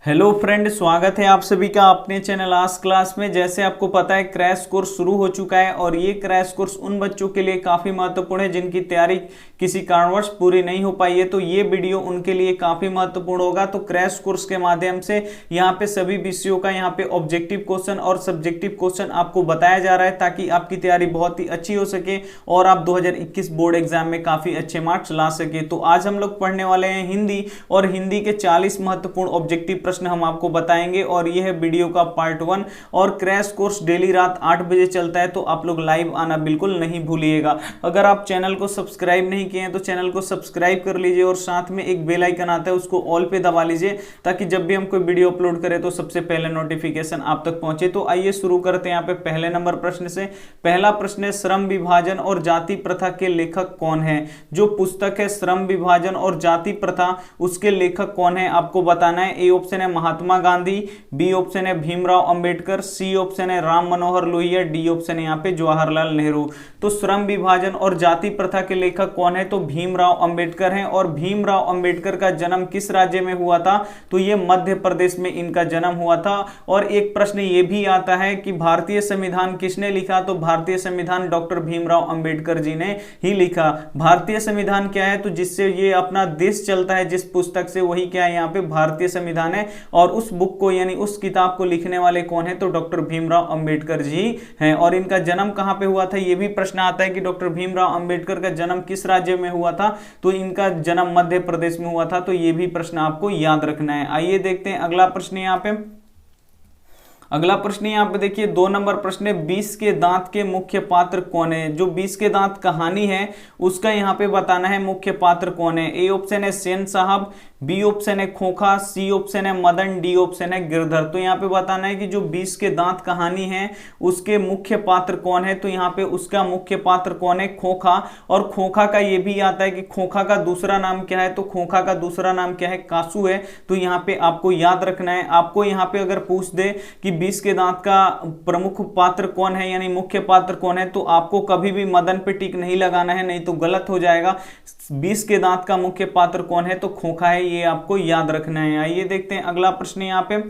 Hello friend, स्वागत है आप सभी का अपने चैनल आस्क क्लास में। जैसे आपको पता है क्रैश कोर्स शुरू हो चुका है और ये क्रैश कोर्स उन बच्चों के लिए काफ़ी महत्वपूर्ण है जिनकी तैयारी किसी कारणवश पूरी नहीं हो पाई है, तो ये वीडियो उनके लिए काफ़ी महत्वपूर्ण होगा। तो क्रैश कोर्स के माध्यम से यहाँ पे सभी विषयों का यहाँ पे ऑब्जेक्टिव क्वेश्चन और सब्जेक्टिव क्वेश्चन आपको बताया जा रहा है ताकि आपकी तैयारी बहुत ही अच्छी हो सके और आप 2021 बोर्ड एग्जाम में काफ़ी अच्छे मार्क्स ला सके। तो आज हम लोग पढ़ने वाले हैं हिंदी और हिंदी के 40 महत्वपूर्ण ऑब्जेक्टिव प्रश्न हम आपको बताएंगे और यह है वीडियो का पार्ट 1। और क्रैश कोर्स डेली रात 8 बजे चलता है, तो आप लोग लाइव आना बिल्कुल नहीं भूलिएगा। अगर आप चैनल को सब्सक्राइब नहीं किए हैं तो चैनल को सब्सक्राइब कर लीजिए और साथ में एक बेल आइकन आता है उसको ऑल पे दबा लीजिए ताकि जब भी हम कोई वीडियो अपलोड करें तो सबसे पहले नोटिफिकेशन आप तक पहुंचे। तो आइए शुरू करते हैं यहाँ पे पहले नंबर प्रश्न से। पहला प्रश्न है, श्रम विभाजन और जाति प्रथा के लेखक कौन है? जो पुस्तक है श्रम विभाजन और जाति प्रथा, उसके लेखक कौन है आपको बताना है। ए ऑप्शन है महात्मा गांधी, बी ऑप्शन है भीमराव अंबेडकर, सी ऑप्शन है राम मनोहर लोहिया, डी ऑप्शन है यहाँ पे जवाहरलाल नेहरू। तो श्रम विभाजन और जाति प्रथा के लेखक कौन है? तो भीमराव अंबेडकर हैं। और भीमराव अंबेडकर का जन्म किस राज्य में हुआ था? तो ये मध्य प्रदेश में इनका जन्म हुआ था। और एक प्रश्न ये भी आता है कि भारतीय संविधान किसने लिखा? तो भारतीय संविधान डॉक्टर भीमराव अंबेडकर जी ने ही लिखा। भारतीय संविधान क्या है? तो जिससे ये अपना देश चलता है, जिस पुस्तक से, वही क्या है यहाँ पे भारतीय संविधान है। और उस बुक को यानी उस किताब को लिखने वाले कौन है? तो डॉक्टर भीमराव अंबेडकर जी हैं। और इनका जन्म कहां पे हुआ था? ये भी प्रश्न आता है कि डॉक्टर भीमराव अंबेडकर का जन्म किस राज्य में हुआ था? तो इनका जन्म मध्य प्रदेश में हुआ था। तो ये भी प्रश्न आपको याद रखना है। आइए देखते हैं अगला प्रश्न। यहाँ पे अगला प्रश्न यहाँ पे देखिए 2 नंबर प्रश्न है, 20 के दांत के मुख्य पात्र कौन है? जो 20 के दांत कहानी है उसका यहाँ पे बताना है मुख्य पात्र कौन है। ए ऑप्शन है सेन साहब, बी ऑप्शन है खोखा, सी ऑप्शन है मदन, डी ऑप्शन है गिरधर। तो यहाँ पे बताना है कि जो 20 के दांत कहानी है उसके मुख्य पात्र कौन है। तो यहाँ पे उसका मुख्य पात्र कौन है? खोखा। और खोखा का ये भी आता है कि खोखा का दूसरा नाम क्या है? तो खोखा का दूसरा नाम क्या है? कासू है। तो यहाँ पे आपको याद रखना है। आपको यहाँ पे अगर पूछ दे कि 20 के दांत का प्रमुख पात्र कौन है यानी मुख्य पात्र कौन है, तो आपको कभी भी मदन पे टिक नहीं लगाना है, नहीं तो गलत हो जाएगा। 20 के दांत का मुख्य पात्र कौन है? तो खोखा है, ये आपको याद रखना है। आइए देखते हैं अगला प्रश्न। यहाँ पे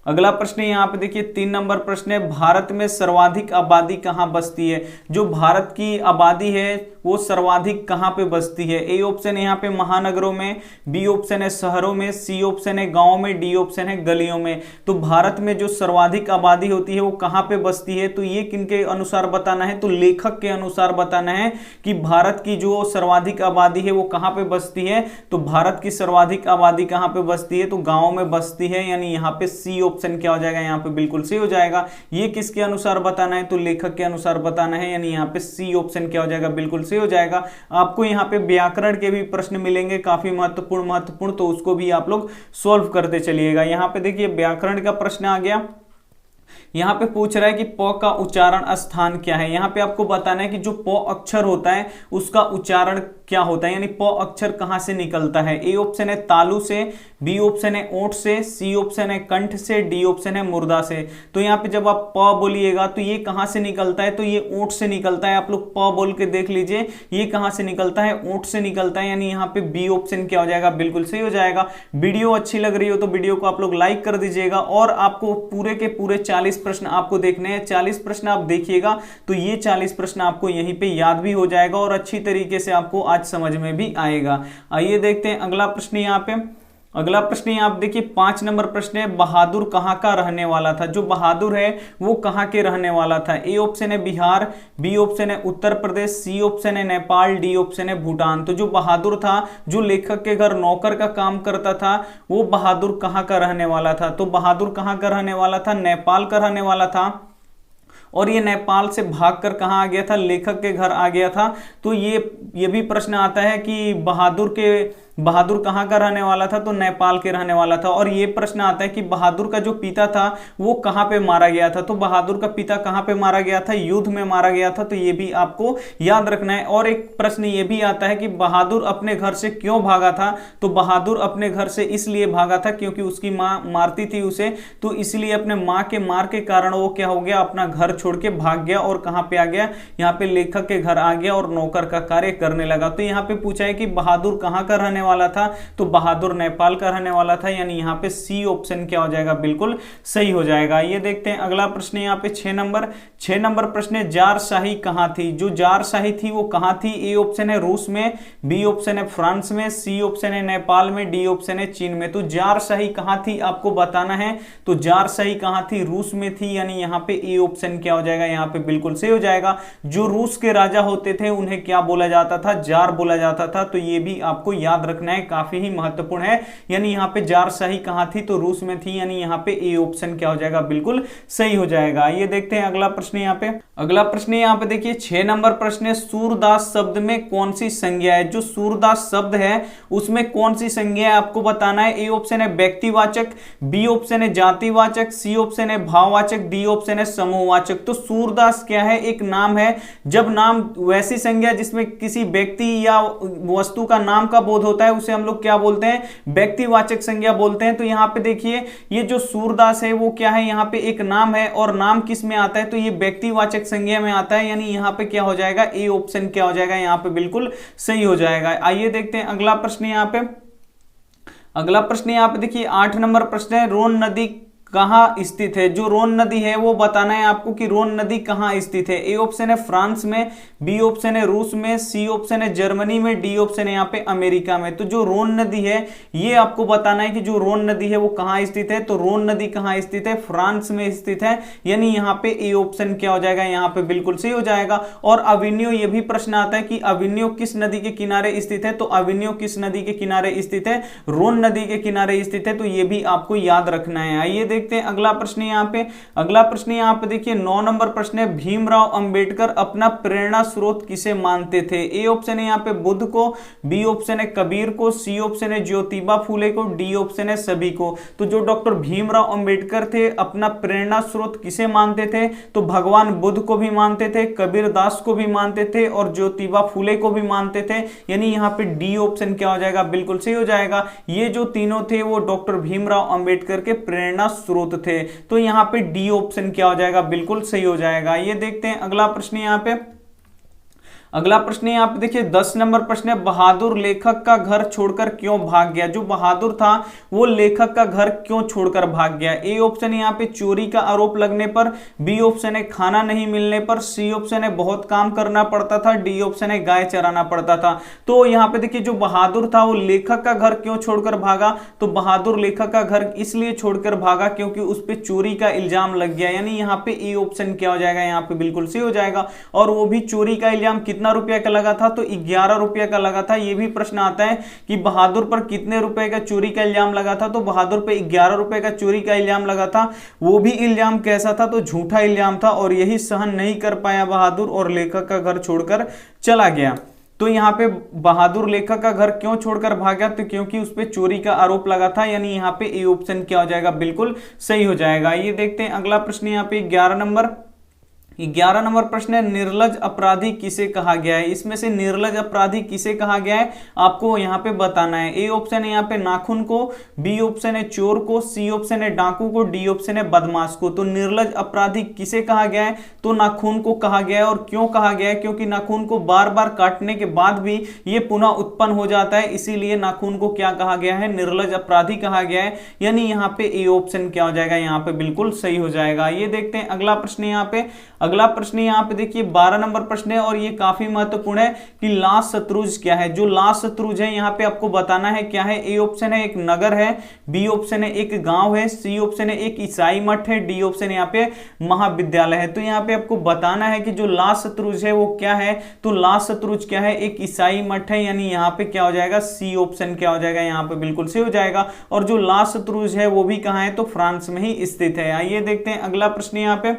अगला प्रश्न यहाँ पे देखिए 3 नंबर प्रश्न है, भारत में सर्वाधिक आबादी कहाँ बसती है? जो भारत की आबादी है वो सर्वाधिक कहाँ पे बसती है? ए ऑप्शन है यहाँ पे महानगरों में, बी ऑप्शन है शहरों में, सी ऑप्शन है गांव में, डी ऑप्शन है गलियों में। तो भारत में जो सर्वाधिक आबादी होती है वो कहाँ पे बसती है? तो ये किनके अनुसार बताना है? तो लेखक के अनुसार बताना है कि भारत की जो सर्वाधिक आबादी है वो कहाँ पे बसती है। तो भारत की सर्वाधिक आबादी कहाँ पे बसती है? तो गाँव में बसती है, यानी यहाँ पे सी ऑप्शन क्या हो जाएगा? यहाँ पे बिल्कुल सही हो जाएगा। ये किसके अनुसार बताना है? तो लेखक के अनुसार बताना है, यानी यहाँ पे सी ऑप्शन क्या हो जाएगा? बिल्कुल सही हो जाएगा। आपको यहाँ पे व्याकरण के भी प्रश्न मिलेंगे काफी महत्वपूर्ण, तो उसको भी आप लोग सॉल्व करते चलिएगा। यहाँ पे देखिए व्याकरण का प्रश्न आ गया। यहाँ पे पूछ रहा है कि प का उच्चारण स्थान क्या है। यहाँ पे आपको बताना है कि जो प अक्षर होता है उसका उच्चारण क्या होता है, यानी प अक्षर कहाँ से निकलता है। ए ऑप्शन है तालु से, बी ऑप्शन है ओंठ से, सी ऑप्शन है कंठ से, डी ऑप्शन है मुर्दा से। तो यहाँ पे जब आप प बोलिएगा तो ये कहाँ से निकलता है? तो ये ओंठ से निकलता है। आप लोग प बोल के देख लीजिए, ये कहाँ से निकलता है? ओंठ से निकलता है, यानी यहाँ पे बी ऑप्शन क्या हो जाएगा? बिल्कुल सही हो जाएगा। वीडियो अच्छी लग रही हो तो वीडियो को आप लोग लाइक कर दीजिएगा। और आपको पूरे के पूरे 40 प्रश्न आपको देखने हैं। 40 प्रश्न आप देखिएगा तो ये 40 प्रश्न आपको यहीं पे याद भी हो जाएगा और अच्छी तरीके से आपको आज समझ में भी आएगा। आइए देखते हैं अगला प्रश्न। यहाँ पे अगला प्रश्न आप देखिए 5 नंबर प्रश्न है, बहादुर कहाँ का रहने वाला था? जो बहादुर है वो कहाँ के रहने वाला था? ए ऑप्शन है बिहार, बी ऑप्शन है उत्तर प्रदेश, सी ऑप्शन है नेपाल, डी ऑप्शन है भूटान। तो जो बहादुर था, जो लेखक के घर नौकर का काम करता था, वो बहादुर कहाँ का रहने वाला था? तो बहादुर कहाँ का रहने वाला था? नेपाल का रहने वाला था। और ये नेपाल से भागकर कहाँ आ गया था? लेखक के घर आ गया था। तो ये भी प्रश्न आता है कि बहादुर कहाँ का रहने वाला था? तो नेपाल के रहने वाला था। और ये प्रश्न आता है कि बहादुर का जो पिता था वो कहाँ पे मारा गया था? तो बहादुर का पिता कहाँ पे मारा गया था? युद्ध में मारा गया था। तो ये भी आपको याद रखना है। और एक प्रश्न ये भी आता है कि बहादुर अपने घर से क्यों भागा था? तो बहादुर अपने घर से इसलिए भागा था क्योंकि उसकी माँ मारती थी उसे, तो इसलिए अपने माँ के मार के कारण वो क्या हो गया? अपना घर छोड़ के भाग गया और कहाँ पे आ गया? यहाँ पे लेखक के घर आ गया और नौकर का कार्य करने लगा। तो यहाँ पे पूछा है कि बहादुर कहाँ का रहने वाला था, तो बहादुर नेपाल का रहने वाला था, यानी यहाँ पे सी ऑप्शन क्या हो जाएगा, बिल्कुल सही हो जाएगा। ये देखते हैं अगला प्रश्न यहाँ पे 6 नंबर प्रश्न है, जार शाही कहाँ थी? जो जार शाही थी वो कहाँ थी? ए ऑप्शन है रूस में, बी ऑप्शन है फ्रांस में, सी ऑप्शन है नेपाल में, डी ऑप्शन है चीन में। तो जार शाही कहाँ थी आपको बताना है। तो जार शाही कहाँ थी? रूस में थी, यानी यहाँ पे ए ऑप्शन क्या हो जाएगा, यहाँ पे बिल्कुल सही हो जाएगा। जो रूस के राजा होते थे उन्हें क्या बोला जाता था? जार बोला जाता था। तो ये भी आपको याद रखना है, काफी ही महत्वपूर्ण है। यानी यहाँ पे जार शाही कहाँ थी? तो रूस में थी, यानी यहाँ पे ए ऑप्शन क्या हो जाएगा, बिल्कुल सही हो जाएगा। ये देखते हैं अगला प्रश्न यहाँ पे। अगला प्रश्न यहाँ पे देखिए 6 नंबर प्रश्न है, सूरदास शब्द में कौन सी संज्ञा है? जो सूरदास शब्द है उसमें कौन सी संज्ञा है आपको बताना है। ए ऑप्शन है व्यक्तिवाचक, बी ऑप्शन है जातिवाचक, सी ऑप्शन है भाववाचक, डी ऑप्शन है समूहवाचक। तो सूरदास क्या है? एक नाम है। जब नाम वैसी संज्ञा जिसमें किसी व्यक्ति या वस्तु का नाम का बोध होता है उसे हम लोग क्या बोलते हैं? व्यक्तिवाचक संज्ञा बोलते हैं। तो यहाँ पे देखिए ये जो सूरदास है वो क्या है? यहाँ पे एक नाम है, और नाम किस में आता है? तो ये व्यक्तिवाचक संज्ञा में आता है, यानी यहाँ पे क्या हो जाएगा, ए ऑप्शन क्या हो जाएगा, यहाँ पे बिल्कुल सही हो जाएगा। आइए देखते हैं अगला प्रश्न यहाँ पे। अगला प्रश्न यहाँ पे देखिए 8 नंबर प्रश्न है, रोन नदी कहां स्थित है? जो रोन नदी है वो बताना है आपको कि रोन नदी कहां स्थित है। ए ऑप्शन है फ्रांस में, बी ऑप्शन है रूस में, सी ऑप्शन है जर्मनी में, डी ऑप्शन है यहाँ पे अमेरिका में। तो जो रोन नदी है ये आपको बताना है कि जो रोन नदी है वो कहां स्थित है। तो रोन नदी कहां स्थित है? फ्रांस में स्थित है, यानी यहाँ पे ए ऑप्शन क्या हो जाएगा, यहाँ पे बिल्कुल सही हो जाएगा। और अविन्यो, ये भी प्रश्न आता है कि अविन्यो किस नदी के किनारे स्थित है? तो अविन्यो किस नदी के किनारे स्थित है? रोन नदी के किनारे स्थित है। तो ये भी आपको याद रखना है। आइए देखते हैं अगला प्रश्न यहाँ पे। अगला प्रश्न यहाँ पे देखिए 9 नंबर प्रश्न है, भीमराव अंबेडकर अपना प्रेरणा स्रोत किसे मानते थे? ए ऑप्शन है यहाँ पे बुद्ध को, बी ऑप्शन है कबीर को, सी ऑप्शन है ज्योतिबा फूले को, डी ऑप्शन है सभी को। तो जो डॉक्टर भीमराव अंबेडकर थे अपना प्रेरणा स्रोत किसे मानते थे? तो भगवान बुद्ध को भी मानते थे, कबीर दास को भी मानते थे, और ज्योतिबा फूले को भी मानते थे, यानी यहाँ पे डी ऑप्शन क्या हो जाएगा, बिल्कुल सही हो जाएगा। ये जो तीनों थे वो डॉक्टर भीमराव अंबेडकर के प्रेरणा स्रोत थे। तो यहां पे डी ऑप्शन क्या हो जाएगा, बिल्कुल सही हो जाएगा। ये देखते हैं अगला प्रश्न यहां पे। अगला प्रश्न यहाँ पे देखिए 10 नंबर प्रश्न है, बहादुर लेखक का घर छोड़कर क्यों भाग गया? जो बहादुर था वो लेखक का घर क्यों छोड़कर भाग गया? ए ऑप्शन यहाँ पे चोरी का आरोप लगने पर, बी ऑप्शन है खाना नहीं मिलने पर, सी ऑप्शन है बहुत काम करना पड़ता था, डी ऑप्शन है गाय चराना पड़ता था। तो यहाँ पे देखिए जो बहादुर था वो लेखक का घर क्यों छोड़कर भागा? तो बहादुर लेखक का घर इसलिए छोड़कर भागा क्योंकि उस पर चोरी का इल्जाम लग गया, यानी यहाँ पे ए ऑप्शन क्या हो जाएगा, यहाँ पे बिल्कुल सही हो जाएगा। और वो भी चोरी का इल्जाम कितना रुपया का लगा था? तो 11 रुपया का लगा था। ये भी प्रश्न आता है कि बहादुर पर कितने रुपए का चोरी का इल्जाम लगा था? तो बहादुर पे 11 रुपए का चोरी का इल्जाम लगा था। वो भी इल्जाम कैसा था? तो झूठा इल्जाम था, और यही सहन नहीं कर पाया बहादुर और लेखक का घर छोड़कर चला गया। तो यहाँ पे बहादुर लेखक का घर क्यों छोड़कर भागा? तो क्योंकि उस पे चोरी का आरोप लगा था, यानी यहाँ पे ए ऑप्शन क्या हो जाएगा, बिल्कुल सही हो जाएगा। ये देखते हैं अगला प्रश्न यहाँ पे 11 नंबर प्रश्न है, निर्लज अपराधी किसे कहा गया है? इसमें से निर्लज अपराधी किसे कहा गया है आपको यहाँ पे बताना है। ए ऑप्शन है यहाँ पे नाखून को, बी ऑप्शन है चोर को, सी ऑप्शन है डाकू को, डी ऑप्शन है बदमाश को। तो निर्लज अपराधी किसे कहा गया है? तो नाखून को कहा गया है। और क्यों कहा गया है? क्योंकि नाखून को बार बार काटने के बाद भी ये पुनः उत्पन्न हो जाता है, इसीलिए नाखून को क्या कहा गया है, निर्लज अपराधी कहा गया है। यानी यहाँ पे ए ऑप्शन क्या हो जाएगा, यहाँ पे बिल्कुल सही हो जाएगा। ये देखते हैं अगला प्रश्न यहाँ पे। अगला प्रश्न यहाँ पे देखिए 12 नंबर प्रश्न है, और ये काफी महत्वपूर्ण है कि लास शत्रुज क्या है। जो लास शत्रुज है यहाँ पे आपको बताना है क्या है। ए ऑप्शन है एक नगर है, बी ऑप्शन है एक गांव है, सी ऑप्शन है एक ईसाई मठ है, डी ऑप्शन यहाँ पे महाविद्यालय है। तो यहाँ पे आपको बताना है कि जो लास शत्रुज है वो क्या है। तो लास शत्रुज क्या है, एक ईसाई मठ है, यानी यहाँ पे क्या हो जाएगा, सी ऑप्शन क्या हो जाएगा, यहाँ पे बिल्कुल सही हो जाएगा। और जो लास शत्रुज है वो भी कहाँ है, तो फ्रांस में ही स्थित है। आइए देखते हैं अगला प्रश्न यहाँ पे।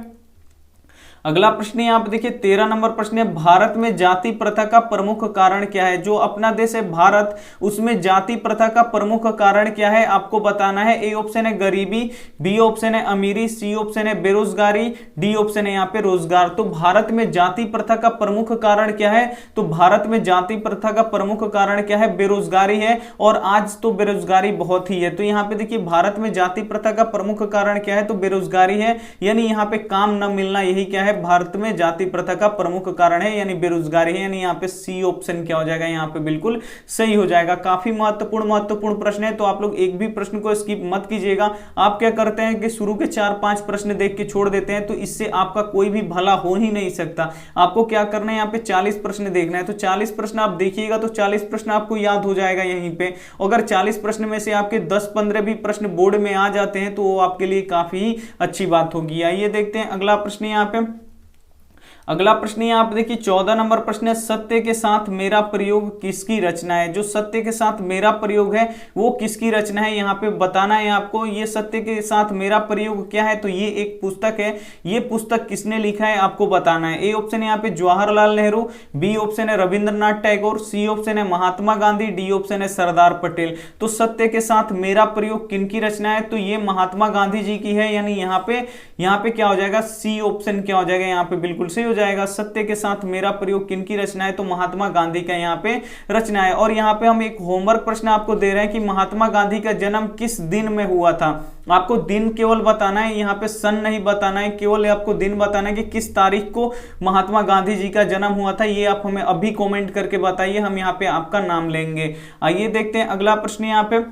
अगला प्रश्न यहाँ पे देखिए 13 नंबर प्रश्न है, भारत में जाति प्रथा का प्रमुख कारण क्या है। जो अपना देश है भारत, उसमें जाति प्रथा का प्रमुख कारण क्या है आपको बताना है। ए ऑप्शन है गरीबी, बी ऑप्शन है अमीरी, सी ऑप्शन है बेरोजगारी, डी ऑप्शन है यहाँ पे रोजगार। तो भारत में जाति प्रथा का प्रमुख कारण क्या है, तो भारत में जाति प्रथा का प्रमुख कारण क्या है, बेरोजगारी है। और आज तो बेरोजगारी बहुत ही है। तो यहाँ पे देखिए भारत में जाति प्रथा का प्रमुख कारण क्या है, तो बेरोजगारी है, यानी यहाँ पे काम न मिलना, यही क्या है, है भारत में जाति प्रथा का प्रमुख कारण है, यानी बेरोजगारी है, यानी यहाँ पे सी ऑप्शन क्या हो जाएगा, यहाँ पे बिल्कुल सही हो जाएगा। काफी महत्वपूर्ण प्रश्न है, तो आप लोग एक भी प्रश्न को स्किप मत कीजिएगा। आप क्या करते हैं कि शुरू के 4-5 प्रश्न देख के छोड़ देते हैं, तो इससे आपका कोई भी भला हो ही नहीं सकता। आपको क्या करना है, यहाँ पे 40 प्रश्न देखना है, तो 40 प्रश्न आप देखिएगा तो 40 प्रश्न आपको याद हो जाएगा यहीं पे। अगर 40 प्रश्न में से आपके 10-15 भी प्रश्न बोर्ड में आ जाते हैं तो वो आपके लिए काफी अच्छी बात होगी। आइए देखते हैं अगला प्रश्न। यहाँ पे अगला प्रश्न यहाँ पे देखिए 14 नंबर प्रश्न है, सत्य के साथ मेरा प्रयोग किसकी रचना है। जो सत्य के साथ मेरा प्रयोग है वो किसकी रचना है, यहाँ पे बताना है आपको। ये सत्य के साथ मेरा प्रयोग क्या है, तो ये एक पुस्तक है। ये पुस्तक किसने लिखा है आपको बताना है। ए ऑप्शन यहाँ पे जवाहरलाल नेहरू, बी ऑप्शन है रविंद्रनाथ टैगोर, सी ऑप्शन है महात्मा गांधी, डी ऑप्शन है सरदार पटेल। तो सत्य के साथ मेरा प्रयोग किनकी रचना है, तो ये महात्मा गांधी जी की है, यानी यहाँ पे क्या हो जाएगा, सी ऑप्शन क्या हो जाएगा, यहाँ पे बिल्कुल सही हो जाएगा। सत्य के साथ मेरा प्रयोग किनकी रचना है, तो महात्मा गांधी का यहाँ पे रचना है। और यहाँ पे हम एक होमवर्क प्रश्न आपको दे रहे हैं कि महात्मा गांधी का जन्म किस दिन में हुआ था। आपको दिन केवल बताना है, यहाँ पे सन नहीं बताना है, केवल आपको दिन बताना है कि किस तारीख को महात्मा गांधी जी का जन्म हुआ था। ये आप हमें अभी कमेंट करके बताइए, हम यहाँ पे आपका नाम लेंगे। आइए देखते हैं अगला प्रश्न।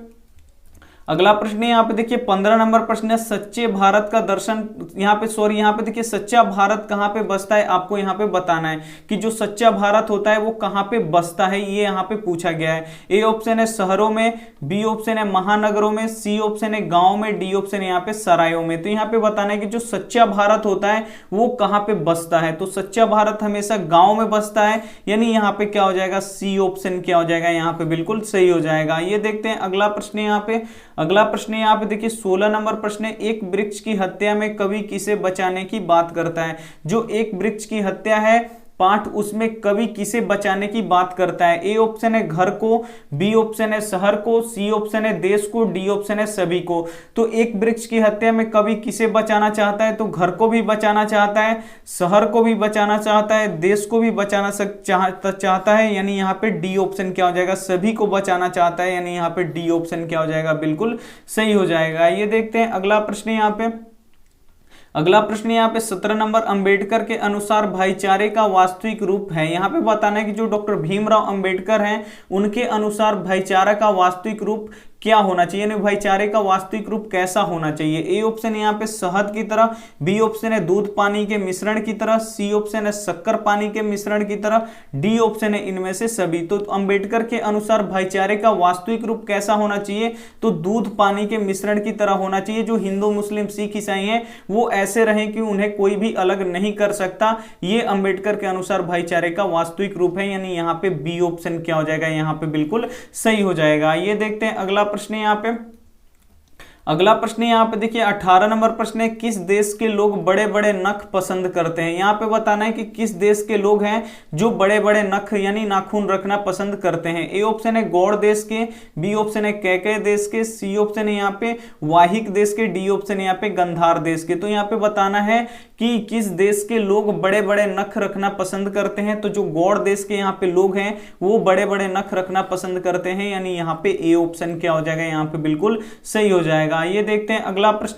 अगला प्रश्न यहाँ पे देखिए 15 नंबर प्रश्न है, सच्चे भारत का दर्शन, यहाँ पे देखिए सच्चा भारत कहाँ पे बसता है, आपको यहाँ पे बताना है कि जो सच्चा भारत होता है वो कहाँ पे बसता है, ये यहाँ पे पूछा गया है। ए ऑप्शन है शहरों में, बी ऑप्शन है महानगरों में, सी ऑप्शन है गाँव में, डी ऑप्शन है यहाँ पे सरायों में। तो यहाँ पे बताना है कि जो सच्चा भारत होता है वो कहाँ पे बसता है। तो सच्चा भारत हमेशा गाँव में बसता है, यानी यहाँ पे क्या हो जाएगा, सी ऑप्शन क्या हो जाएगा, यहाँ पे बिल्कुल सही हो जाएगा। ये देखते हैं अगला प्रश्न। अगला प्रश्न यहाँ पे देखिए 16 नंबर प्रश्न है, एक वृक्ष की हत्या में कवि किसे बचाने की बात करता है। जो एक वृक्ष की हत्या है पाठ, उसमें कवि किसे बचाने की बात करता है। ए ऑप्शन है घर को, बी ऑप्शन है शहर को, सी ऑप्शन है देश को, डी ऑप्शन है सभी को। तो एक वृक्ष की हत्या में कवि किसे बचाना चाहता है, तो घर को भी बचाना चाहता है, शहर को भी बचाना चाहता है, देश को भी बचाना चाहता है, यानी यहाँ पे डी ऑप्शन क्या हो जाएगा, सभी को बचाना चाहता है, यानी यहाँ पे डी ऑप्शन क्या हो जाएगा, बिल्कुल सही हो जाएगा। ये देखते हैं अगला प्रश्न। अगला प्रश्न यहाँ पे 17 नंबर, अंबेडकर के अनुसार भाईचारे का वास्तविक रूप है। यहाँ पे बताना है कि जो डॉक्टर भीमराव अंबेडकर हैं उनके अनुसार भाईचारा का वास्तविक रूप क्या होना चाहिए, यानी भाईचारे का वास्तविक रूप कैसा होना चाहिए। ए ऑप्शन यहाँ पे शहद की तरह, बी ऑप्शन है दूध पानी के मिश्रण की तरह, सी ऑप्शन है शक्कर पानी के मिश्रण की तरह, डी ऑप्शन है इनमें से सभी। तो अंबेडकर के अनुसार भाईचारे का वास्तविक रूप कैसा होना चाहिए, तो दूध पानी के मिश्रण की तरह होना चाहिए। जो हिंदू मुस्लिम सिख ईसाई हैं वो ऐसे रहें कि उन्हें कोई भी अलग नहीं कर सकता। ये अंबेडकर के अनुसार भाईचारे का वास्तविक रूप है, यानी यहाँ पे बी ऑप्शन क्या हो जाएगा, यहाँ पे बिल्कुल सही हो जाएगा। ये देखते हैं अगला प्रश्न। अगला प्रश्न यहाँ पे देखिए 18 नंबर प्रश्न है, किस देश के लोग बड़े बड़े नख पसंद करते हैं। यहाँ पे बताना है कि किस देश के लोग हैं जो बड़े बड़े नख यानी नाखून रखना पसंद करते हैं। ए ऑप्शन है गौड़ देश के, बी ऑप्शन है कैके देश के, सी ऑप्शन है यहाँ पे वाहिक देश के, डी ऑप्शन है यहाँ पे गंधार देश के। तो यहाँ पे बताना है कि किस देश के लोग बड़े बड़े नख रखना पसंद करते हैं। तो जो गौड़ देश के यहाँ पे लोग हैं वो बड़े बड़े नख रखना पसंद करते हैं, यानी यहाँ पे ए ऑप्शन क्या हो जाएगा, यहाँ पे बिल्कुल सही हो जाएगा। ये देखते हैं अगला प्रश्न।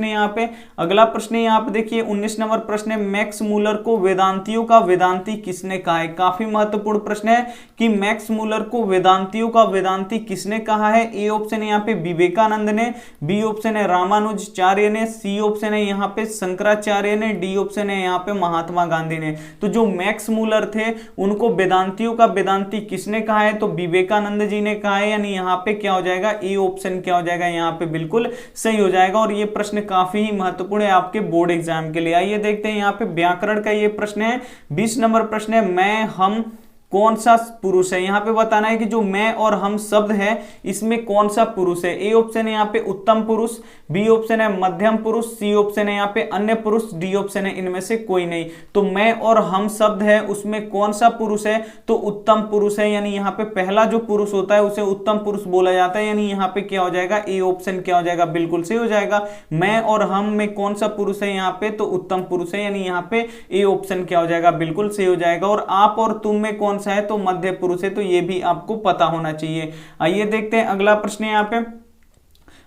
अगला प्रश्न यहाँ पे देखिए 19 नंबर प्रश्न है, मैक्स मूलर को वेदांतियों का वेदांती किसने कहा है। काफी महत्वपूर्ण प्रश्न है कि मैक्स मूलर को वेदांतियों का वेदांती किसने कहा है। ए ऑप्शन है यहाँ पे विवेकानंद ने, बी ऑप्शन है रामानुजाचार्य ने, सी ऑप्शन है यहाँ पे शंकराचार्य ने, डी ऑप्शन है यहाँ पे महात्मा गांधी ने। तो जो मैक्स मूलर थे उनको वेदांतियों का वेदांती किसने कहा है, तो विवेकानंद जी ने कहा है, यानी यहाँ पे क्या हो जाएगा, ए ऑप्शन क्या हो जाएगा, यहाँ पे बिल्कुल सही हो जाएगा। और ये प्रश्न काफी ही महत्वपूर्ण है आपके बोर्ड एग्जाम के लिए। आइए देखते हैं यहाँ पे व्याकरण का ये प्रश्न है, 20 नंबर प्रश्न है, मैं हम कौन सा पुरुष है। यहाँ पे बताना है कि जो मैं और हम शब्द है इसमें कौन सा पुरुष है। ए ऑप्शन है यहाँ पे उत्तम पुरुष, बी ऑप्शन है मध्यम पुरुष, सी ऑप्शन है यहाँ पे अन्य पुरुष, डी ऑप्शन है इनमें से कोई नहीं। तो मैं और हम शब्द है उसमें कौन सा पुरुष है, तो उत्तम पुरुष है, यानी यहाँ पे पहला जो पुरुष होता है उसे उत्तम पुरुष बोला जाता है, यानी यहाँ पे क्या हो जाएगा, ए ऑप्शन क्या हो जाएगा, बिल्कुल सही हो जाएगा। मैं और हम में कौन सा पुरुष है यहाँ पे, तो उत्तम पुरुष है, यानी यहाँ पे ए ऑप्शन क्या हो जाएगा, बिल्कुल सही हो जाएगा। और आप और तुम में कौन सा है, तो मध्य पुरुष है, तो ये भी आपको पता होना चाहिए। आइए देखते हैं अगला प्रश्न यहाँ पे।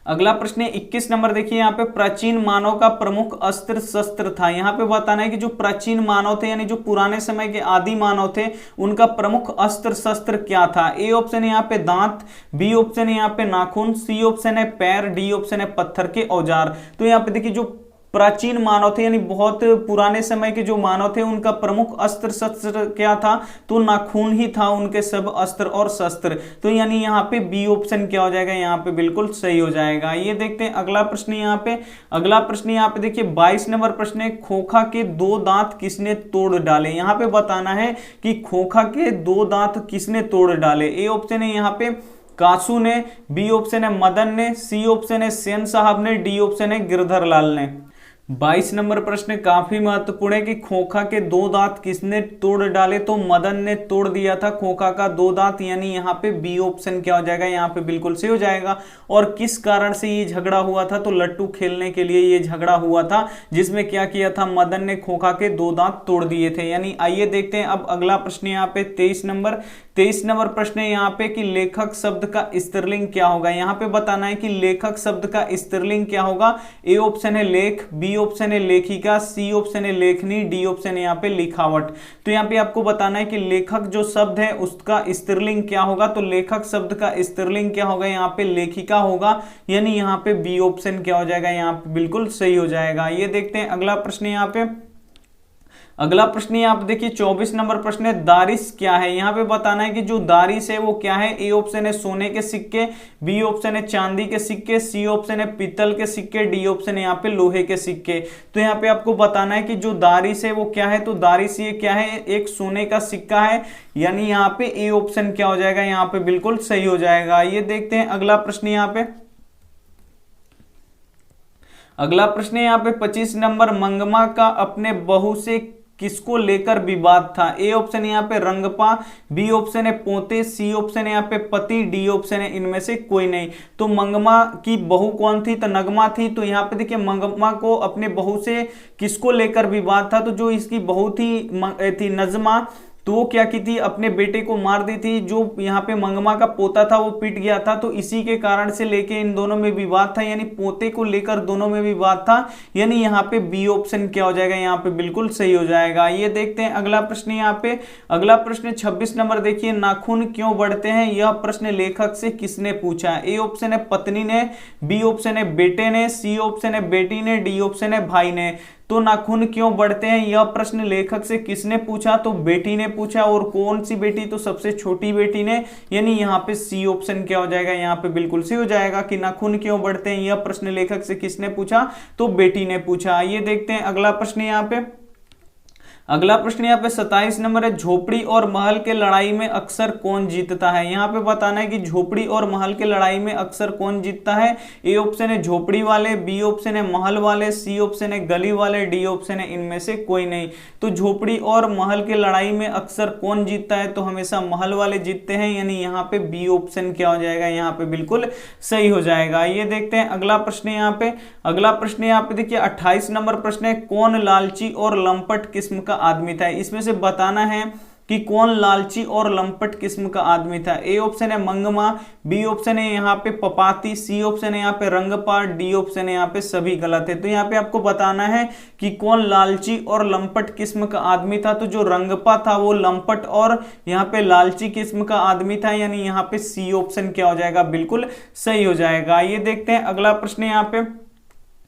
अगला प्रश्न है 21 नंबर, देखिए यहाँ पे प्राचीन मानव का प्रमुख अस्त्र शस्त्र था। यहाँ पे बताना है कि जो प्राचीन मानव थे यानी जो पुराने समय के आदि मानव थे उनका प्रमुख अस्त्र शस्त्र क्या था। ए ऑप्शन है यहाँ पे दांत, बी ऑप्शन है यहाँ पे नाखून, सी ऑप्शन है पैर, डी ऑप्शन है पत्थर के औजार। तो यहाँ पे देखिए जो प्राचीन मानव थे यानी बहुत पुराने समय के जो मानव थे उनका प्रमुख अस्त्र शस्त्र क्या था, तो नाखून ही था उनके सब अस्त्र और शस्त्र। तो यानी यहाँ पे बी ऑप्शन क्या हो जाएगा, यहाँ पे बिल्कुल सही हो जाएगा। ये देखते हैं अगला प्रश्न यहाँ पे। अगला प्रश्न यहाँ पे देखिए 22 नंबर प्रश्न है, खोखा के 2 दांत किसने तोड़ डाले। यहाँ पे बताना है कि खोखा के 2 दांत किसने तोड़ डाले। ए ऑप्शन है यहाँ पे कासू ने, बी ऑप्शन है मदन ने, सी ऑप्शन है सेन साहब ने, डी ऑप्शन है गिरधर लाल ने। 22 नंबर प्रश्न काफी महत्वपूर्ण है कि खोखा के 2 दांत किसने तोड़ डाले, तो मदन ने तोड़ दिया था खोखा का 2 दांत, यानी यहाँ पे बी ऑप्शन क्या हो जाएगा, यहाँ पे बिल्कुल सही हो जाएगा। और किस कारण से ये झगड़ा हुआ था, तो लट्टू खेलने के लिए ये झगड़ा हुआ था, जिसमें क्या किया था, मदन ने खोखा के 2 दांत तोड़ दिए थे। यानी आइए देखते हैं अब अगला प्रश्न यहाँ पे 23 नंबर प्रश्न है यहाँ पे कि लेखक शब्द का स्त्रीलिंग क्या होगा। यहाँ पे बताना है कि लेखक शब्द का स्त्रीलिंग क्या होगा। ए ऑप्शन है लेख, बी ऑप्शन है लेखिका, सी ऑप्शन है लेखनी, डी ऑप्शन है यहाँ पे लिखावट। तो यहाँ पे आपको बताना है कि लेखक जो शब्द है उसका स्त्रीलिंग क्या होगा, तो लेखक शब्द का स्त्रीलिंग क्या होगा, यहाँ पे लेखिका होगा, यानी यहाँ पे बी ऑप्शन क्या हो जाएगा, यहाँ पे बिल्कुल सही हो जाएगा। ये देखते हैं अगला प्रश्न यहाँ पे। अगला प्रश्न यहाँ पे देखिए 24 नंबर प्रश्न है, दारिश क्या है। यहाँ पे बताना है कि जो दारिश है वो क्या है। ए ऑप्शन है सोने के सिक्के, बी ऑप्शन है चांदी के सिक्के, सी ऑप्शन है पीतल के सिक्के, डी ऑप्शन है यहाँ पे लोहे के सिक्के। तो यहाँ पे आपको बताना है कि जो दारिश है वो क्या है, तो दारिश ये क्या है, एक सोने का सिक्का है, यानी यहाँ पे ए ऑप्शन क्या हो जाएगा, यहाँ पे बिल्कुल सही हो जाएगा। ये देखते हैं अगला प्रश्न यहाँ पे। अगला प्रश्न है यहाँ पे 25 नंबर, मंगमा का अपने बहू से किसको लेकर विवाद था। ए ऑप्शन यहाँ पे रंगपा, बी ऑप्शन है पोते, सी ऑप्शन है यहाँ पे पति, डी ऑप्शन है इनमें से कोई नहीं। तो मंगमा की बहू कौन थी, तो नगमा थी। तो यहाँ पे देखिए मंगमा को अपने बहू से किसको लेकर विवाद था, तो जो इसकी बहू थी नजमा, तो वो क्या की थी, अपने बेटे को मार दी थी। जो यहाँ पे मंगमा का पोता था वो पिट गया था, तो इसी के कारण से लेके इन दोनों में विवाद था, यानी पोते को लेकर दोनों में विवाद था, यानी यहाँ पे बी ऑप्शन क्या हो जाएगा, यहाँ पे बिल्कुल सही हो जाएगा। ये देखते हैं अगला प्रश्न यहाँ पे। अगला प्रश्न 26 नंबर देखिए, नाखून क्यों बढ़ते हैं, यह प्रश्न लेखक से किसने पूछा। ए ऑप्शन है पत्नी ने, बी ऑप्शन है बेटे ने, सी ऑप्शन है बेटी ने, डी ऑप्शन है भाई ने। तो नाखून क्यों बढ़ते हैं यह प्रश्न लेखक से किसने पूछा, तो बेटी ने पूछा। और कौन सी बेटी, तो सबसे छोटी बेटी ने, यानी यहाँ पे सी ऑप्शन क्या हो जाएगा, यहाँ पे बिल्कुल सी हो जाएगा कि नाखून क्यों बढ़ते हैं यह प्रश्न लेखक से किसने पूछा, तो बेटी ने पूछा। ये देखते हैं अगला प्रश्न यहाँ पे। अगला प्रश्न यहाँ पे 27 नंबर है, झोपड़ी और महल के लड़ाई में अक्सर कौन जीतता है। यहाँ पे बताना है कि झोपड़ी और महल के लड़ाई में अक्सर कौन जीतता है। ए ऑप्शन है झोपड़ी वाले, बी ऑप्शन है महल वाले, सी ऑप्शन है गली वाले, डी ऑप्शन है इनमें से कोई नहीं। तो झोपड़ी और महल के लड़ाई में अक्सर कौन जीतता है, तो हमेशा महल वाले जीतते हैं, यानी यहाँ पे बी ऑप्शन क्या हो जाएगा, यहाँ पे बिल्कुल सही हो जाएगा। ये देखते हैं अगला प्रश्न यहाँ पे। अगला प्रश्न यहाँ पे देखिए 28 नंबर प्रश्न है, कौन लालची और लंपट किस्म का आदमी था। इसमें से बताना है कि कौन लालची और लंपट किस्म का आदमी था। ए ऑप्शन है मंगमा, बी ऑप्शन है यहाँ पे पपाती, सी ऑप्शन है यहाँ पे रंगपा, डी ऑप्शन है यहाँ पे सभी गलत है। तो यहाँ पे आपको बताना है कि कौन लालची और लंपट किस्म का आदमी था। तो जो रंगपा था वो लंपट और यहाँ पे लालची किस्म का आदमी था, यानी यहाँ पे सी ऑप्शन क्या हो जाएगा, बिल्कुल सही हो जाएगा। ये देखते हैं अगला प्रश्न यहाँ पे।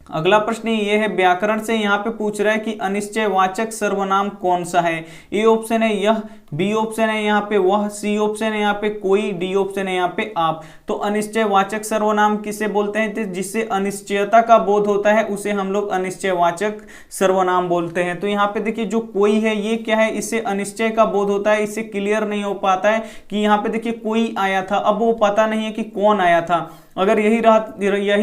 अगला प्रश्न ये है, व्याकरण से यहाँ पे पूछ रहा है कि अनिश्चयवाचक सर्वनाम कौन सा है। ए ऑप्शन है यह, बी ऑप्शन है यहाँ पे वह, सी ऑप्शन है यहाँ पे कोई, डी ऑप्शन है यहाँ पे आप। तो अनिश्चयवाचक सर्वनाम किसे बोलते हैं, तो जिससे अनिश्चयता का बोध होता है उसे हम लोग अनिश्चयवाचक सर्वनाम बोलते हैं। तो यहाँ पे देखिए जो कोई है ये क्या है, इससे अनिश्चय का बोध होता है, इससे क्लियर नहीं हो पाता है कि यहाँ पे देखिए कोई आया था, अब वो पता नहीं है कि कौन आया था। अगर यही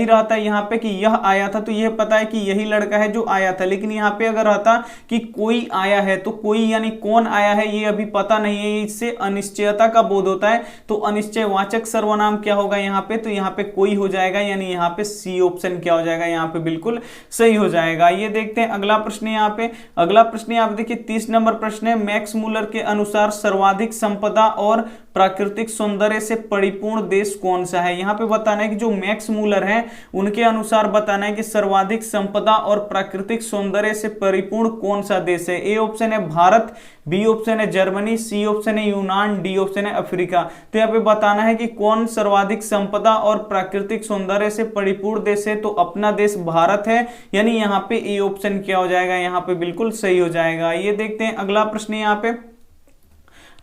रहता है यहाँ पे कि यह आया था, तो यह पता है कि यही लड़का है जो आया था। लेकिन यहाँ पे अगर रहता कि कोई आया है, तो कोई यानी कौन आया है ये अभी पता नहीं है, इससे अनिश्चयता का बोध होता है। तो अनिश्चयवाचक सर्वनाम क्या होगा यहाँ पे, तो यहाँ पे कोई हो जाएगा, यानी यहाँ पे सी ऑप्शन क्या हो जाएगा, यहाँ पे बिल्कुल सही हो जाएगा। ये देखते हैं अगला प्रश्न यहाँ पे। अगला प्रश्न यहाँ पे देखिए 30 नंबर प्रश्न है, मैक्स मूलर के अनुसार सर्वाधिक संपदा और प्राकृतिक सौंदर्य से परिपूर्ण देश कौन सा है। यहाँ पे बताना है कि जो मैक्स मूलर है उनके अनुसार बताना है कि सर्वाधिक संपदा और प्राकृतिक सौंदर्य से परिपूर्ण कौन सा देश है। ए ऑप्शन है भारत, बी ऑप्शन है जर्मनी, सी ऑप्शन है यूनान, डी ऑप्शन है अफ्रीका। तो यहाँ पे बताना है कि कौन सर्वाधिक संपदा और प्राकृतिक सौंदर्य से परिपूर्ण देश है। तो अपना देश भारत है, यानी यहाँ पे ए ऑप्शन क्या हो जाएगा, यहाँ पे बिल्कुल सही हो जाएगा। ये देखते हैं अगला प्रश्न यहाँ पे।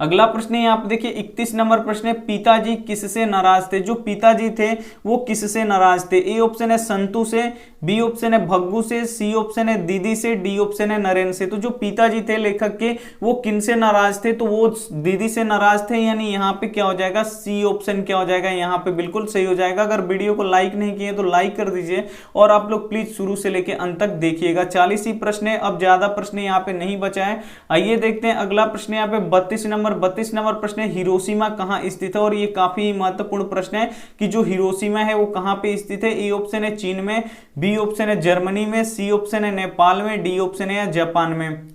अगला प्रश्न है यहाँ पे देखिए 31 नंबर प्रश्न है, पिताजी किससे नाराज थे। जो पिताजी थे वो किससे नाराज थे। ए ऑप्शन है संतु से, बी ऑप्शन है भग्गू से, सी ऑप्शन है दीदी से, डी ऑप्शन है नरेन से। तो जो पिताजी थे लेखक के वो किनसे नाराज थे, तो वो दीदी से नाराज थे, यानी यहाँ पे क्या हो जाएगा, सी ऑप्शन क्या हो जाएगा, यहाँ पे बिल्कुल सही हो जाएगा। अगर वीडियो को लाइक नहीं किए तो लाइक कर दीजिए और आप लोग प्लीज शुरू से लेके अंत तक देखिएगा। 40 ही प्रश्न है, अब ज्यादा प्रश्न यहाँ पे नहीं बचा है। आइए देखते हैं अगला प्रश्न यहाँ पे 32 नंबर प्रश्न है, हिरोशिमा कहाँ स्थित है। और ये काफी महत्वपूर्ण प्रश्न है कि जो हिरोशिमा है वो कहाँ पे स्थित है। ए ऑप्शन है चीन में, बी ऑप्शन है जर्मनी में, सी ऑप्शन है नेपाल में, डी ऑप्शन है जापान में।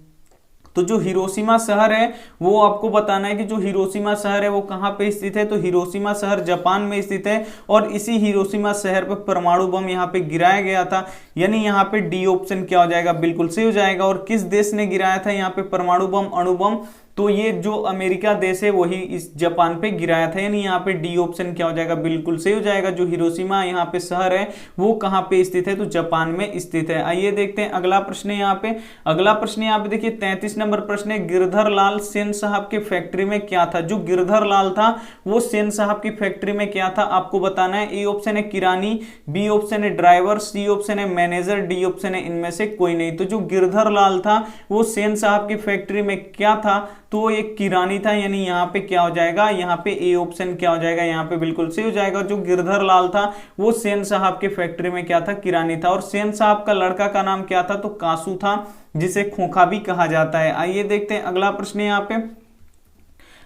तो जो हिरोशिमा शहर है वो आपको बताना है कि जो हिरोशिमा शहर है वो कहाँ पे स्थित है। तो हिरोशिमा शहर जापान में स्थित है और इसी हिरोशिमा शहर पर परमाणु बम यहाँ पे गिराया गया था, यानी यहाँ पे डी ऑप्शन क्या हो जाएगा, बिल्कुल सही हो जाएगा। और किस देश ने गिराया था यहाँ पे परमाणु बम, अणु बम, तो ये जो अमेरिका देश है वही इस जापान पे गिराया था, यानी यहाँ पे डी ऑप्शन क्या हो जाएगा, बिल्कुल सही हो जाएगा। जो हिरोशिमा यहाँ पे शहर है वो कहाँ पे स्थित है, तो जापान में स्थित है। आइए देखते हैं अगला प्रश्न है यहाँ पे। अगला प्रश्न यहाँ पे देखिए 33 नंबर प्रश्न है, गिरधर लाल सेन साहब के फैक्ट्री में क्या था। जो गिरधर लाल था वो सेन साहब की फैक्ट्री में क्या था आपको बताना है। ए ऑप्शन है किरानी, बी ऑप्शन है ड्राइवर, सी ऑप्शन है मैनेजर, डी ऑप्शन है इनमें से कोई नहीं। तो जो गिरधर लाल था वो सेन साहब की फैक्ट्री में क्या था, तो एक किरानी था, यानी यहाँ पे क्या हो जाएगा, यहाँ पे ए ऑप्शन क्या हो जाएगा, यहाँ पे बिल्कुल सही हो जाएगा। जो गिरधर लाल था वो सेन साहब के फैक्ट्री में क्या था, किरानी था। और सेन साहब का लड़का का नाम क्या था, तो कासू था, जिसे खोखा भी कहा जाता है। आइए देखते हैं अगला प्रश्न यहाँ पे।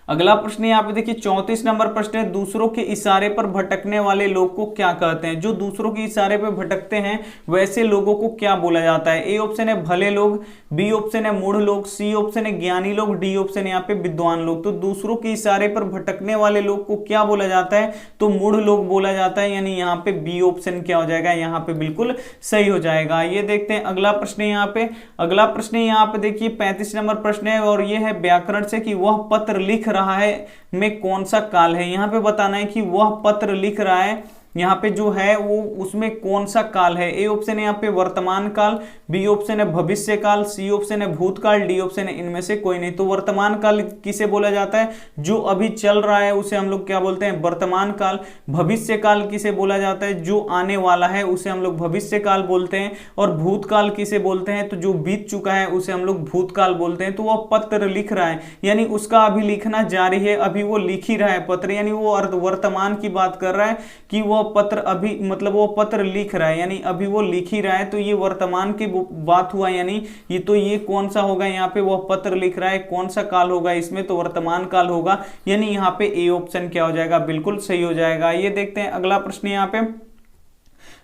अगला प्रश्न यहाँ पे देखिए 34 नंबर प्रश्न है, दूसरों के इशारे पर भटकने वाले लोग को क्या कहते हैं। जो दूसरों के इशारे पर भटकते हैं वैसे लोगों को क्या बोला जाता है। ए ऑप्शन है भले लोग, बी ऑप्शन है मूढ़ लोग, सी ऑप्शन है ज्ञानी लोग, डी ऑप्शन है यहाँ पे विद्वान लोग। तो दूसरों के इशारे पर भटकने वाले लोग को क्या बोला जाता है, तो मूढ़ लोग बोला जाता है, यानी यहाँ पे बी ऑप्शन क्या हो जाएगा, यहाँ पे बिल्कुल सही हो जाएगा। ये देखते हैं अगला प्रश्न यहाँ पे। अगला प्रश्न यहाँ पे देखिए 35 नंबर प्रश्न है और ये है व्याकरण से कि वह पत्र लिख रहा है में कौन सा काल है। यहां पे बताना है कि वह पत्र लिख रहा है, यहाँ पे जो है वो उसमें कौन सा काल है। ए ऑप्शन है यहाँ पे वर्तमान काल, बी ऑप्शन है भविष्य काल, सी ऑप्शन है भूतकाल, डी ऑप्शन है इनमें से कोई नहीं। तो वर्तमान काल किसे बोला जाता है, जो अभी चल रहा है उसे हम लोग क्या बोलते हैं, वर्तमान काल। भविष्य काल किसे बोला जाता है, जो आने वाला है उसे हम लोग भविष्य काल बोलते हैं। और भूतकाल किसे बोलते हैं, तो जो बीत चुका है उसे हम लोग भूतकाल बोलते हैं। तो वह पत्र लिख रहा है, यानी उसका अभी लिखना जारी है, अभी वो लिख ही रहा है पत्र, यानी वो वर्तमान की बात कर रहा है कि वह पत्र अभी मतलब वो पत्र लिख रहा है, यानी अभी वो लिख ही रहा है। तो ये वर्तमान की बात हुआ, यानी ये तो ये कौन सा होगा, यहाँ पे वह पत्र लिख रहा है, कौन सा काल होगा इसमें, तो वर्तमान काल होगा, यानी यहाँ पे ए ऑप्शन क्या हो जाएगा, बिल्कुल सही हो जाएगा। ये देखते हैं अगला प्रश्न यहाँ पे।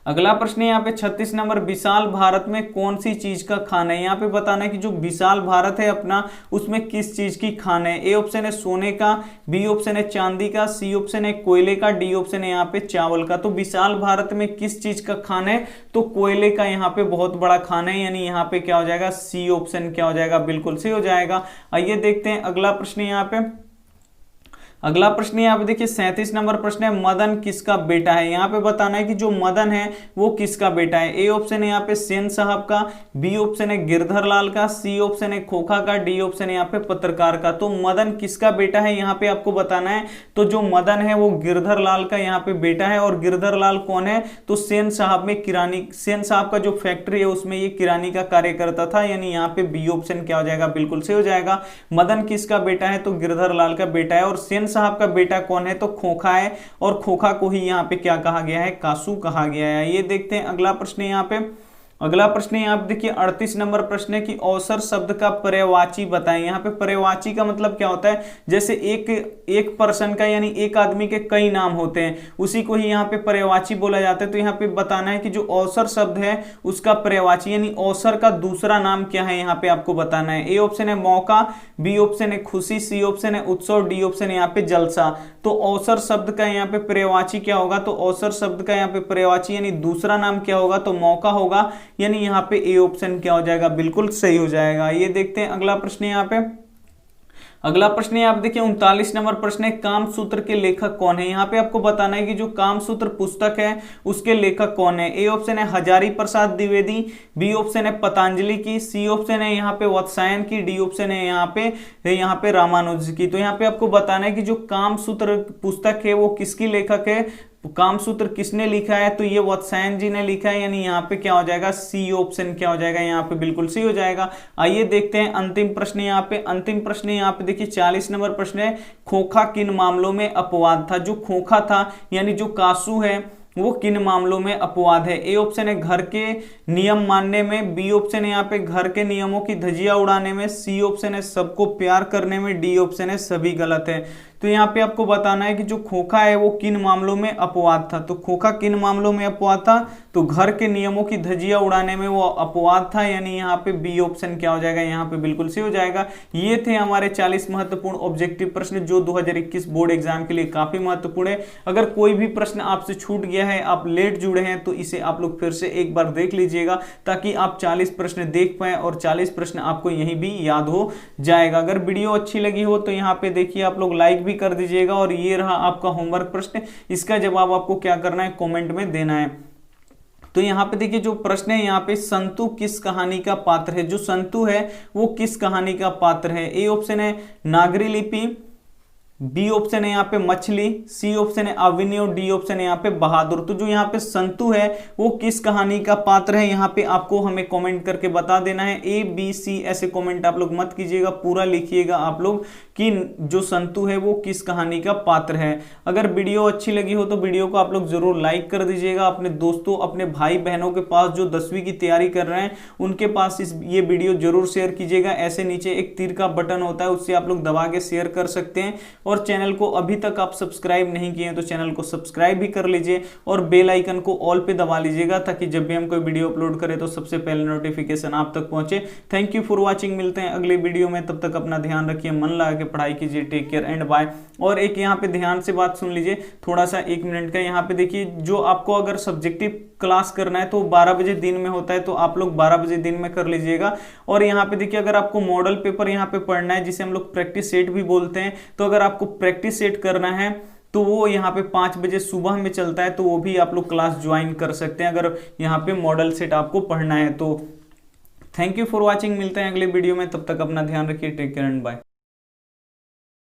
अगला प्रश्न यहाँ पे 36 नंबर, विशाल भारत में कौन सी चीज का खान है। यहाँ पे बताना है कि जो विशाल भारत है अपना उसमें किस चीज की खान है। ए ऑप्शन है सोने का, बी ऑप्शन है चांदी का, सी ऑप्शन है कोयले का, डी ऑप्शन है यहाँ पे चावल का। तो विशाल भारत में किस चीज का खान है, तो कोयले का यहाँ पे बहुत बड़ा खान है, यानी यहाँ पे क्या हो जाएगा, सी ऑप्शन क्या हो जाएगा, बिल्कुल सही हो जाएगा। आइए देखते हैं अगला प्रश्न यहाँ पे। अगला प्रश्न यहाँ पे देखिए 37 नंबर प्रश्न है, मदन किसका बेटा है। यहाँ पे बताना है कि जो मदन है वो किसका बेटा है। ए ऑप्शन है यहाँ पे सेन साहब का, बी ऑप्शन है गिरधर लाल का, सी ऑप्शन है खोखा का, डी ऑप्शन है यहाँ पे पत्रकार का। तो मदन किसका बेटा है यहाँ पे आपको बताना है। तो जो मदन है वो गिरधर लाल का यहाँ पे बेटा है। और गिरधर लाल कौन है, तो सेन साहब में किरानी, सेन साहब का जो फैक्ट्री है उसमें ये किरानी का कार्य करता था, यानी यहाँ पे बी ऑप्शन क्या हो जाएगा, बिल्कुल सही हो जाएगा। मदन किसका बेटा है, तो गिरधर लाल का बेटा है। और सेन साहब का बेटा कौन है, तो खोखा है, और खोखा को ही यहाँ पे क्या कहा गया है, कासू कहा गया है। ये देखते हैं अगला प्रश्न यहाँ पे। अगला प्रश्न है, आप देखिए 38 नंबर प्रश्न है कि अवसर शब्द का पर्यायवाची बताएं। यहाँ पे पर्यायवाची का मतलब क्या होता है, जैसे एक पर्सन का यानी एक आदमी के कई नाम होते हैं, उसी को ही यहाँ पे पर्यायवाची बोला जाता है। तो यहाँ पे बताना है कि जो अवसर शब्द है उसका पर्यायवाची यानी अवसर का दूसरा नाम क्या है, यहाँ पे आपको बताना है। ए ऑप्शन है मौका, बी ऑप्शन है खुशी, सी ऑप्शन है उत्सव, डी ऑप्शन है यहाँ पे जलसा। तो अवसर शब्द का यहाँ पे पर्यायवाची क्या होगा, तो अवसर शब्द का यहाँ पे पर्यायवाची यानी दूसरा नाम क्या होगा, तो मौका होगा, यानी यहाँ पे ए ऑप्शन क्या हो जाएगा, बिल्कुल सही हो जाएगा। ये देखते हैं अगला प्रश्न यहाँ पे। अगला प्रश्न है, आप देखिए 39 नंबर प्रश्न है, कामसूत्र के लेखक कौन है। यहाँ पे आपको बताना है कि जो कामसूत्र पुस्तक है उसके लेखक कौन है। ए ऑप्शन है हजारी प्रसाद द्विवेदी, बी ऑप्शन है पतंजलि की, सी ऑप्शन है यहाँ पे वत्सायन की, डी ऑप्शन है यहाँ पे रामानुज की। तो यहाँ पे आपको बताना है कि जो कामसूत्र पुस्तक है वो किसकी लेखक है, कामसूत्र किसने लिखा है, तो ये वत्सायन जी ने लिखा है, यानी यहाँ पे क्या हो जाएगा, सी ऑप्शन क्या हो जाएगा, यहाँ पे बिल्कुल सही हो जाएगा। आइए देखते हैं अंतिम प्रश्न। यहाँ पे अंतिम प्रश्न यहाँ पे देखिए 40 नंबर प्रश्न है, खोखा किन मामलों में अपवाद था। जो खोखा था यानी जो कासू है वो किन मामलों में अपवाद है। ए ऑप्शन है घर के नियम मानने में, बी ऑप्शन है यहाँ पे घर के नियमों की धज्जियां उड़ाने में, सी ऑप्शन है सबको प्यार करने में, डी ऑप्शन है सभी गलत है। तो यहाँ पे आपको बताना है कि जो खोखा है वो किन मामलों में अपवाद था। तो खोखा किन मामलों में अपवाद था, तो घर के नियमों की धज्जियां उड़ाने में वो अपवाद था, यानी यहाँ पे बी ऑप्शन क्या हो जाएगा, यहाँ पे बिल्कुल सही हो जाएगा। ये थे हमारे 40 महत्वपूर्ण ऑब्जेक्टिव प्रश्न जो 2021 बोर्ड एग्जाम के लिए काफी महत्वपूर्ण है। अगर कोई भी प्रश्न आपसे छूट गया है, आप लेट जुड़े हैं, तो इसे आप लोग फिर से एक बार देख लीजिएगा ताकि आप 40 प्रश्न देख पाए और 40 प्रश्न आपको यहीं भी याद हो जाएगा। अगर वीडियो अच्छी लगी हो तो यहाँ पे देखिए आप लोग लाइक कर दीजिएगा। और ये रहा आपका होमवर्क प्रश्न, इसका जवाब आपको क्या करना है, कमेंट में देना है। तो यहाँ पे देखिए जो प्रश्न है, यहाँ पे संतु किस कहानी का पात्र है। जो संतु है वो किस कहानी का पात्र है। ए ऑप्शन है नागरी लिपि, बी ऑप्शन है यहाँ पे मछली, सी ऑप्शन है अभिनव, डी ऑप्शन है यहाँ पे बहादुर। तो जो यहाँ पे संतु है वो किस कहानी का पात्र है, यहाँ पे आपको हमें कमेंट करके बता देना है। ए बी सी ऐसे कमेंट आप लोग मत कीजिएगा, पूरा लिखिएगा आप लोग कि जो संतु है वो किस कहानी का पात्र है। अगर वीडियो अच्छी लगी हो तो वीडियो को आप लोग जरूर लाइक कर दीजिएगा। अपने दोस्तों, अपने भाई बहनों के पास जो 10वीं की तैयारी कर रहे हैं उनके पास ये वीडियो जरूर शेयर कीजिएगा। ऐसे नीचे एक तीर का बटन होता है, उससे आप लोग दबा के शेयर कर सकते हैं। और चैनल को अभी तक आप सब्सक्राइब नहीं किए हैं तो चैनल को सब्सक्राइब भी कर लीजिए और बेल आइकन को ऑल पे दबा लीजिएगा ताकि जब भी हम कोई वीडियो अपलोड करें तो सबसे पहले नोटिफिकेशन आप तक पहुंचे। थैंक यू फॉर वॉचिंग, मिलते हैं अगले वीडियो में, तब तक अपना ध्यान रखिए, मन लगा के पढ़ाई कीजिए। Take care and bye. और एक यहाँ पे ध्यान से बात सुन लीजिए थोड़ा सा, 1 मिनट का। यहाँ पे देखिए जो आपको अगर सब्जेक्टिव क्लास करना है तो 12 बजे दिन में होता है, तो आप लोग 12 बजे दिन में कर लीजिएगा। और यहाँ पे देखिए अगर आपको मॉडल पेपर यहाँ पे पढ़ना है जिसे हम लोग प्रैक्टिस सेट भी बोलते हैं, तो अगर आपको प्रैक्टिस सेट करना है तो वो यहाँ पे 5 बजे सुबह में चलता है, तो वो भी आप लोग क्लास ज्वाइन कर सकते हैं अगर यहाँ पे मॉडल सेट आपको पढ़ना है तो। थैंक यू फॉर वॉचिंग, मिलते हैं अगले वीडियो में, तब तक अपना ध्यान रखिए। Take care and bye.